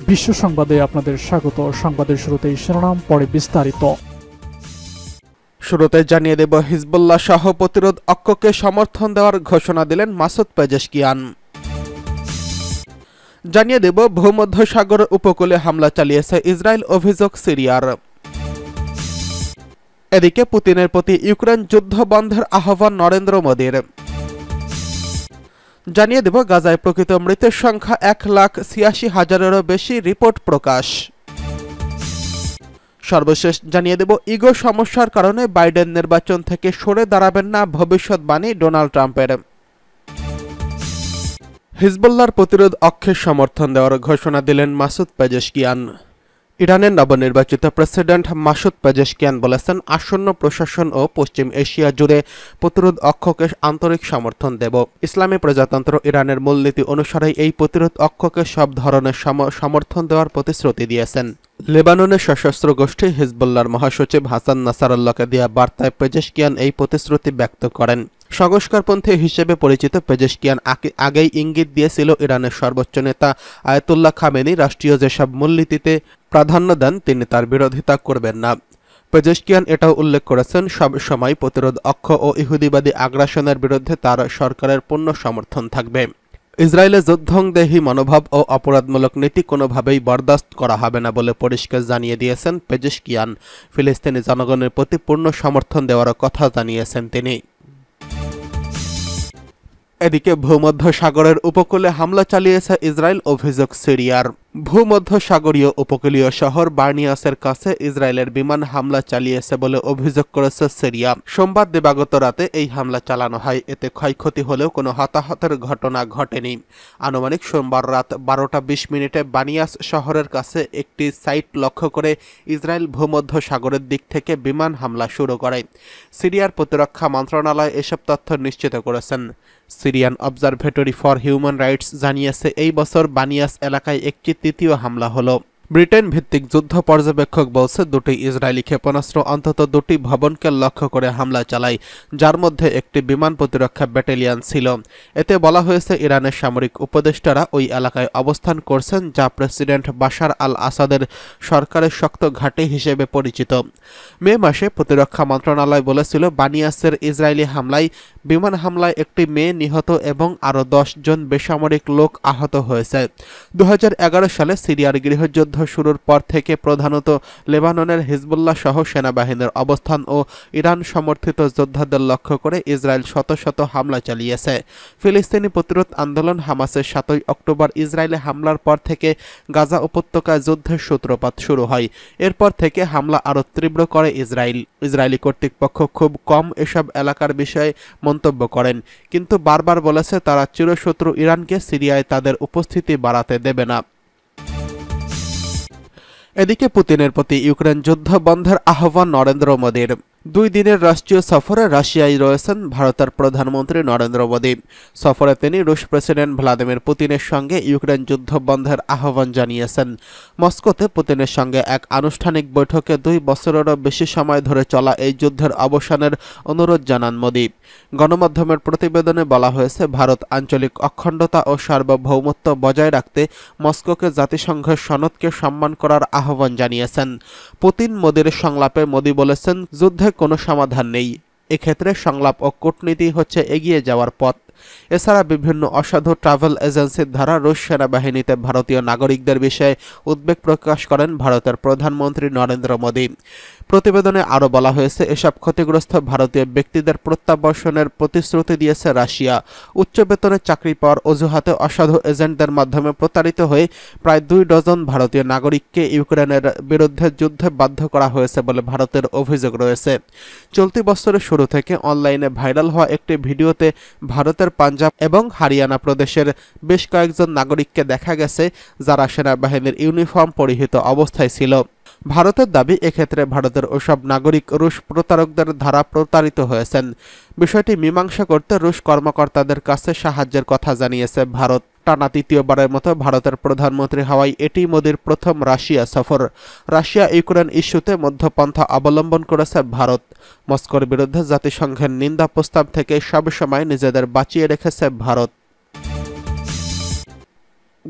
বিশ্ব সংবাদে আপনাদের স্বাগত। সংবাদের শুরুতেই শিরোনাম, পরে বিস্তারিত। শুরুতে জানিয়ে দেব, হিজবুল্লাহ সহ প্রতিরোধ অক্ষকে সমর্থন দেওয়ার ঘোষণা দিলেন মাসুদ পেজেশকিয়ান। জানিয়ে দেব, ভূমধ্যসাগর উপকূলে হামলা চালিয়েছে ইসরায়েল, অভিযোগ সিরিয়ার। এদিকে পুতিনের প্রতি ইউক্রেন যুদ্ধ বন্ধের আহ্বান নরেন্দ্র মোদীর। জানিয়ে দেব, গাজায় প্রকৃত মৃতের সংখ্যা 1,86,000-এরও বেশি, রিপোর্ট প্রকাশ। সর্বশেষ জানিয়ে দেব, ইগো সমস্যার কারণে বাইডেন নির্বাচন থেকে সরে দাঁড়াবেন না, ভবিষ্যৎবাণী ডোনাল্ড ট্রাম্পের। হিজবুল্লাহর প্রতিরোধ অক্ষের সমর্থন দেওয়ার ঘোষণা দিলেন মাসুদ পেজেশকিয়ান। ইরানের নবনির্বাচিত প্রেসিডেন্ট মাসুদ পেজেশকিয়ান বলেছেন, আসন্ন প্রশাসন ও পশ্চিম এশিয়া জুড়ে প্রতিরোধ অক্ষকে আন্তরিক সমর্থন দেব। ইসলামী প্রজাতন্ত্র ইরানের মূলনীতি অনুসারে এই প্রতিরোধ অক্ষকে সব ধরনের সমর্থন দেওয়ার প্রতিশ্রুতি দিয়েছেন। লেবাননের সশস্ত্র গোষ্ঠী হিজবুল্লাহর মহাসচিব হাসান নাসারুল্লাহকে দেয়া বার্তায় পেজেশকিয়ান এই প্রতিশ্রুতি ব্যক্ত করেন। সংস্কারপন্থী হিসেবে পরিচিত পেজেশকিয়ান আগেই ইঙ্গিত দিয়েছিল, ইরানের সর্বোচ্চ নেতা আয়াতুল্লাহ খামেনি রাষ্ট্রীয় যেসব মূলনীতিতে প্রাধান্য দেন তিনি তার বিরোধিতা করবেন না। পেজেশকিয়ান এটাও উল্লেখ করেছেন, সব সময় প্রতিরোধ অক্ষ ও ইহুদিবাদী আগ্রাসনের বিরুদ্ধে তার সরকারের পূর্ণ সমর্থন থাকবে। ইসরায়েলের যুদ্ধংদেহী মনোভাব ও অপরাধমূলক নীতি কোনোভাবেই বরদাস্ত করা হবে না বলে পরিষ্কার জানিয়ে দিয়েছেন পেজেশকিয়ান। ফিলিস্তিনি জনগণের প্রতি পূর্ণ সমর্থন দেওয়ার কথা জানিয়েছেন তিনি। এদিকে ভূমধ্যসাগরের উপকূলে হামলা চালিয়েছে ইসরায়েল, অভিযোগ সিরিয়ার। ভূমধ্যসাগরীয় উপকূলীয় শহর বার্নিয়াসের কাছে ইসরায়েলের বিমান হামলা চালিয়েছে বলে অভিযোগ করেছে সিরিয়া। সোমবার দিবাগত রাতে এই হামলা চালানো হয়। এতে ক্ষয়ক্ষতি হলেও কোনো হতাহতের ঘটনা ঘটেনি। আনুমানিক সোমবার রাত 12:20 বানিয়াস শহরের কাছে একটি সাইট লক্ষ্য করে ইসরায়েল ভূমধ্যসাগরের দিক থেকে বিমান হামলা শুরু করে। সিরিয়ার প্রতিরক্ষা মন্ত্রণালয় এসব তথ্য নিশ্চিত করেছেন। Syrian observatory for human rights জানিয়েছে, এই বছর বানিয়াস এলাকায় একটি তৃতীয় হামলা হলো। ব্রিটেন ভিত্তিক যুদ্ধ পর্যবেক্ষক বলছে, দুটি ইসরায়েলি ক্ষেপণাস্ত্র অন্তত দুটি ভবনকে লক্ষ্য করে হামলা চালায়, যার মধ্যে একটি বিমান প্রতিরক্ষা ব্যাটালিয়ন ছিল। এতে বলা হয়েছে, ইরানের সামরিক উপদেষ্টারা ওই এলাকায় অবস্থান করছেন, যা প্রেসিডেন্ট বাশার আল আসাদের সরকারের শক্ত ঘাঁটি হিসেবে পরিচিত। মে মাসে প্রতিরক্ষা মন্ত্রণালয় বলেছিল, বানিয়াসের ইসরায়েলি বিমান হামলায় একটি মেয়ে নিহত এবং আরও 10 জন বেসামরিক লোক আহত হয়েছে। 2011 সালে সিরিয়ার গৃহযুদ্ধ শুরুর পর থেকে প্রধানত লেবাননের হিজবুল্লাহ সহ সেনাবাহিনীর অবস্থান ও ইরান সমর্থিত যোদ্ধাদের লক্ষ্য করে ইসরায়েল শত শত হামলা চালিয়েছে। ফিলিস্তিনি প্রতিরোধ আন্দোলন হামাসের 7 অক্টোবর ইসরায়েলে হামলার পর থেকে গাজা উপত্যকায় যুদ্ধের সূত্রপাত শুরু হয়। এরপর থেকে হামলা আরও তীব্র করে ইসরায়েলি কর্তৃপক্ষ খুব কম এসব এলাকার বিষয়ে মন্তব্য করেন, কিন্তু বারবার বলেছে তারা চিরশত্রু ইরানকে সিরিয়ায় তাদের উপস্থিতি বাড়াতে দেবে না। এদিকে পুতিনের প্রতি ইউক্রেন যুদ্ধ বন্ধের আহ্বান নরেন্দ্র মোদীর। 2 দিনের রাষ্ট্রীয় সফরে রাশিয়ায় রয়েছেন ভারতের প্রধানমন্ত্রী নরেন্দ্র মোদী। সফরে তিনি রুশ প্রেসিডেন্ট ভ্লাদিমির পুতিনের সঙ্গে ইউক্রেন যুদ্ধ বন্ধের আহ্বান জানিয়েছেন। মস্কোতে পুতিনের সঙ্গে এক আনুষ্ঠানিক বৈঠকে 2 বছরেরও বেশি সময় ধরে চলা এই যুদ্ধের অবসানের অনুরোধ জানান মোদী। গণমাধ্যমের প্রতিবেদনে বলা হয়েছে, ভারত আঞ্চলিক অখণ্ডতা ও সার্বভৌমত্ব বজায় রাখতে মস্কোকে জাতিসংঘের সনদকে সম্মান করার আহ্বান জানিয়েছেন। পুতিন মোদীর সংলাপে মোদী বলেছেন, যুদ্ধে কোনো সমাধান নেই, এক্ষেত্রে সংলাপ ও কূটনীতি হচ্ছে এগিয়ে যাওয়ার পথ। এছাড়া বিভিন্ন অসাধু ট্রাভেল এজেন্সির দ্বারা রুশ সেনাবাহিনীতে ভারতীয় নাগরিকদের বিষয়ে উদ্বেগ প্রকাশ করেন ভারতের প্রধানমন্ত্রী নরেন্দ্র মোদী। প্রতিবেদনে আরও বলা হয়েছে, এসব ক্ষতিগ্রস্ত ভারতীয় ব্যক্তিদের প্রত্যাবর্ষণের প্রতিশ্রুতি দিয়েছে রাশিয়া। উচ্চ বেতনে চাকরি পাওয়ার অজুহাতে অসাধু এজেন্টদের মাধ্যমে প্রতারিত হয়ে প্রায় 2 ডজন ভারতীয় নাগরিককে ইউক্রেনের বিরুদ্ধে যুদ্ধে বাধ্য করা হয়েছে বলে ভারতের অভিযোগ রয়েছে। চলতি বছরের শুরু থেকে অনলাইনে ভাইরাল হওয়া একটি ভিডিওতে ভারতের পাঞ্জাব এবং হারিয়ানা প্রদেশের বেশ কয়েকজন নাগরিককে দেখা গেছে, যারা সেনাবাহিনীর ইউনিফর্ম পরিহিত অবস্থায় ছিল। ভারতের দাবি, এক্ষেত্রে ভারতের ওসব নাগরিক রুশ প্রতারকদের দ্বারা প্রতারিত হয়েছেন। বিষয়টি মীমাংসা করতে রুশ কর্মকর্তাদের কাছে সাহায্যের কথা জানিয়েছে ভারত। টানা 3য়বারের মতো ভারতের প্রধানমন্ত্রী হওয়ায় এটি মোদীর প্রথম রাশিয়া সফর। রাশিয়া ইউক্রেন ইস্যুতে মধ্যপন্থা অবলম্বন করেছে ভারত। মস্কোর বিরুদ্ধে জাতিসংঘের নিন্দা প্রস্তাব থেকে সবসময় নিজেদের বাঁচিয়ে রেখেছে ভারত।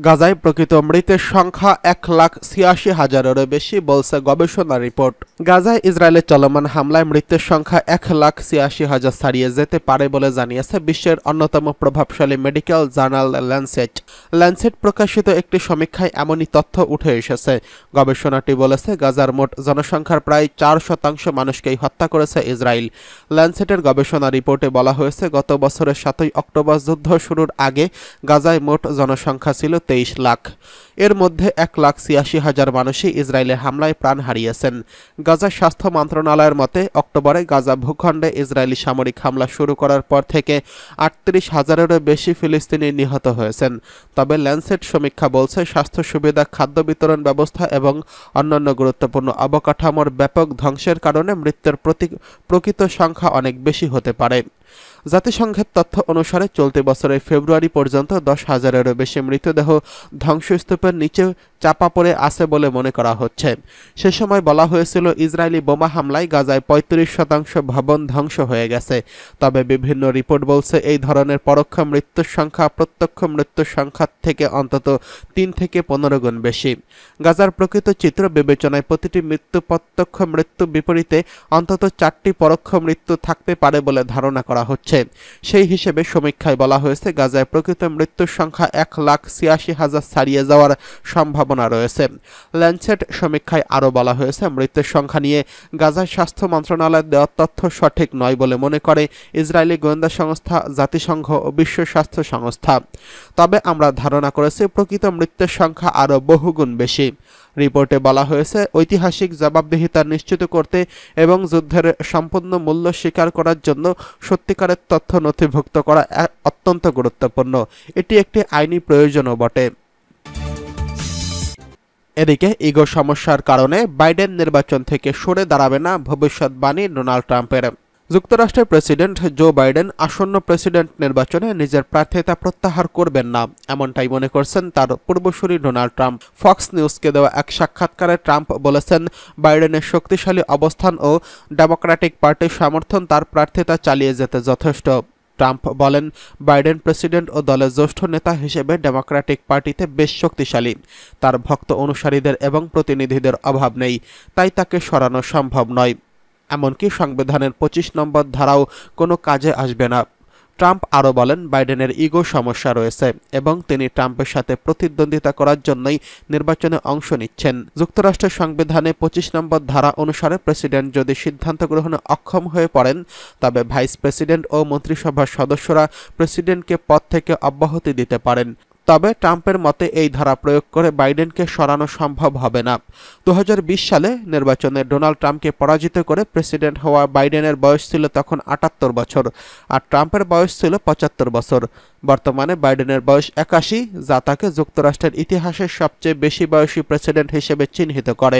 গাজায় প্রকৃত মৃতের সংখ্যা 1,86,000-এরও বেশি, বলছে গবেষণা রিপোর্ট। গাজায় ইসরায়েলের চলমান হামলায় মৃতের সংখ্যা 1,86,000 ছাড়িয়ে যেতে পারে বলে জানিয়েছে বিশ্বের অন্যতম প্রভাবশালী মেডিকেল জার্নাল ল্যান্সেট। ল্যান্সেট প্রকাশিত একটি সমীক্ষায় এমনই তথ্য উঠে এসেছে। গবেষণাটি বলেছে, গাজার মোট জনসংখ্যার প্রায় 4% মানুষকেই হত্যা করেছে ইসরায়েল। ল্যান্সেটের গবেষণা রিপোর্টে বলা হয়েছে, গত বছরের 7 অক্টোবর যুদ্ধ শুরুর আগে গাজায় মোট জনসংখ্যা ছিল 23 লাখ। এর মধ্যে 1,86,000 মানুষই ইসরায়েলের হামলায় প্রাণ হারিয়েছেন। গাজার স্বাস্থ্য মন্ত্রণালয়ের মতে, অক্টোবরে গাজা ভূখণ্ডে ইসরায়েলি সামরিক হামলা শুরু করার পর থেকে 38,000-এরও বেশি ফিলিস্তিনি নিহত হয়েছেন। তবে ল্যান্সেট সমীক্ষা বলছে, স্বাস্থ্য সুবিধা, খাদ্য বিতরণ ব্যবস্থা এবং অন্যান্য গুরুত্বপূর্ণ অবকাঠামোর ব্যাপক ধ্বংসের কারণে মৃত্যুর প্রকৃত সংখ্যা অনেক বেশি হতে পারে। জাতিসংঘের তথ্য অনুসারে চলতি বছরের ফেব্রুয়ারি পর্যন্ত 10,000-এরও বেশি মৃতদেহ ধ্বংসস্তূপের নিচে চাপা পড়ে আছে বলে মনে করা হচ্ছে। সে সময় বলা হয়েছিল, ইসরায়েলি বোমা হামলায় গাজায় 35% ভবন ধ্বংস হয়ে গেছে। তবে বিভিন্ন রিপোর্ট বলছে, এই ধরনের পরোক্ষ মৃত্যুর সংখ্যা প্রত্যক্ষ মৃত্যুর সংখ্যার থেকে অন্তত 3 থেকে 15 গুণ বেশি। গাজার প্রকৃত চিত্র বিবেচনায় প্রতিটি মৃত্যু প্রত্যক্ষ মৃত্যু বিপরীতে অন্তত 4টি পরোক্ষ মৃত্যু থাকতে পারে বলে ধারণা করা হচ্ছে। সেই হিসেবে সমীক্ষায় বলা হয়েছে, গাজায় প্রকৃত মৃত্যুর সংখ্যা 1,86,000 ছাড়িয়ে যাওয়ার সম্ভাবনা রয়েছে। ল্যান্সেট সমীক্ষায় আরও বলা হয়েছে, মৃত্যুর সংখ্যা নিয়ে গাজার স্বাস্থ্য মন্ত্রণালয়ের দেওয়া তথ্য সঠিক নয় বলে মনে করে ইসরায়েলি গোয়েন্দা সংস্থা, জাতিসংঘ ও বিশ্ব স্বাস্থ্য সংস্থা। তবে আমরা ধারণা করেছি প্রকৃত মৃত্যুর সংখ্যা আরও বহুগুণ বেশি। রিপোর্টে বলা হয়েছে, ঐতিহাসিক জবাবদিহিতা নিশ্চিত করতে এবং যুদ্ধের সম্পূর্ণ মূল্য স্বীকার করার জন্য সত্যিকারের তথ্য নথিভুক্ত করা অত্যন্ত গুরুত্বপূর্ণ। এটি একটি আইনি প্রয়োজনও বটে। এদিকে ইগো সমস্যার কারণে বাইডেন নির্বাচন থেকে সরে দাঁড়াবে না, ভবিষ্যৎবাণী ডোনাল্ড ট্রাম্পের। যুক্তরাষ্ট্রের প্রেসিডেন্ট জো বাইডেন আসন্ন প্রেসিডেন্ট নির্বাচনে নিজের প্রার্থিতা প্রত্যাহার করবেন না, এমনটাই মনে করছেন তার পূর্বসূরি ডোনাল্ড ট্রাম্প। ফক্স নিউজকে দেওয়া এক সাক্ষাৎকারে ট্রাম্প বলেছেন, বাইডেনের শক্তিশালী অবস্থান ও ডেমোক্র্যাটিক পার্টির সমর্থন তার প্রার্থিতা চালিয়ে যেতে যথেষ্ট। ট্রাম্প বলেন, বাইডেন প্রেসিডেন্ট ও দলের জ্যেষ্ঠ নেতা হিসেবে ডেমোক্র্যাটিক পার্টিতে বেশ শক্তিশালী। তার ভক্ত অনুসারীদের এবং প্রতিনিধিদের অভাব নেই, তাই তাকে সরানো সম্ভব নয়। এমনকি সংবিধানের 25 নম্বর ধারাও কোনো কাজে আসবে না। ট্রাম্প আরও বলেন, বাইডেনের ইগো সমস্যা রয়েছে এবং তিনি ট্রাম্পের সাথে প্রতিদ্বন্দ্বিতা করার জন্যই নির্বাচনে অংশ নিচ্ছেন। যুক্তরাষ্ট্রের সংবিধানে 25 নম্বর ধারা অনুসারে প্রেসিডেন্ট যদি সিদ্ধান্ত গ্রহণে অক্ষম হয়ে পড়েন, তবে ভাইস প্রেসিডেন্ট ও মন্ত্রিসভার সদস্যরা প্রেসিডেন্টকে পদ থেকে অব্যাহতি দিতে পারেন। তবে ট্রাম্পের মতে এই ধারা প্রয়োগ করে বাইডেনকে সরানো সম্ভব হবে না। 2020 সালে নির্বাচনে ডোনাল্ড ট্রাম্পকে পরাজিত করে প্রেসিডেন্ট হওয়া বাইডেনের বয়স ছিল তখন 78 বছর, আর ট্রাম্পের বয়স ছিল 75 বছর। বর্তমানে বাইডেনের বয়স 81, যা তাকে যুক্তরাষ্ট্রের ইতিহাসের সবচেয়ে বেশি বয়সী প্রেসিডেন্ট হিসেবে চিহ্নিত করে।